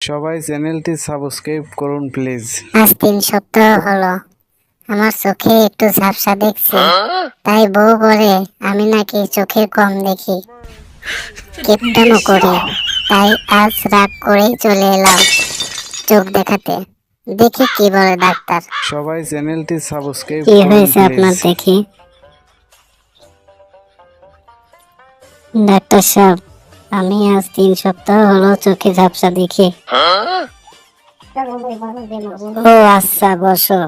সবাই চ্যানেলটি সাবস্ক্রাইব করুন প্লিজ। আজ 3 সপ্তাহ হলো আমার চোখে একটু ঝাপসা দেখছি, তাই বউ বলে আমি নাকি চোখে কম দেখি, কিপটামো করি। তাই আজ রাগ করেই চলে এলাম চোখ দেখাতে। দেখি কি বলে ডাক্তার। সবাই চ্যানেলটি সাবস্ক্রাইব কি করুন হয়েছে আপনার প্লিজ। দেখি। ডাক্তার সাহেব, আমি আজ 3 সপ্তাহ হলো চোখে ঝাপসা দেখি। ও আচ্ছা, বসো,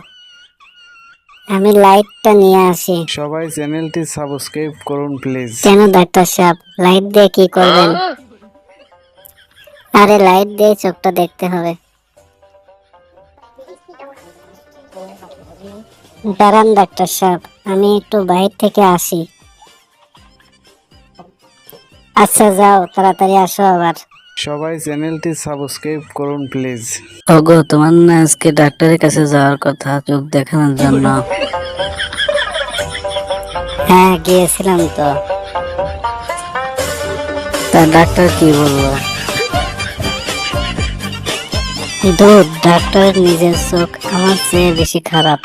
আমি লাইটটা নিয়ে আসি। সবাই চ্যানেলটি সাবস্ক্রাইব করুন প্লিজ। কেন ডাক্তার সাহেব, লাইট দিয়ে কি করবেন? আরে লাইট দিয়ে চোখটা দেখতে হবে। দাঁড়ান ডাক্তার সাহেব, আমি একটু বাইরে থেকে আসি। আচ্ছা যাও, তাড়াতাড়ি আসো আবার। সবাই চ্যানেলটি সাবস্ক্রাইব করুন প্লিজ। ওগো, তোমার না আজকে ডাক্তারের কাছে যাওয়ার কথা চোখ দেখানোর জন্য? হ্যাঁ, গিয়েছিলাম তো। তা ডাক্তার কি বললো? দুধ, ডাক্তারের নিজের চোখ আমার চেয়ে বেশি খারাপ।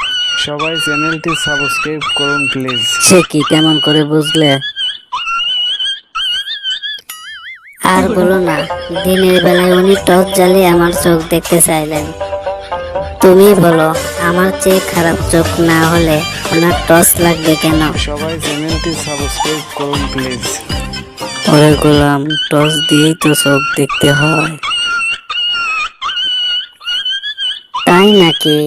সবাই চ্যানেলটি সাবস্ক্রাইব করুন প্লিজ। সে কি, কেমন করে বুঝলে? আর বলো না, দিনের বেলায় উনি টর্চ জ্বালিয়ে আমার চোখ দেখতে চাইলেন। তুমি বলো, আমার চেয়ে খারাপ চোখ না হলে ওনার টর্চ লাগবে কেন? সবাই চ্যানেলটি সাবস্ক্রাইব করুন প্লিজ। ওরে গোলাম, টর্চ দিয়েই তো চোখ দেখতে হয়। তাই নাকি?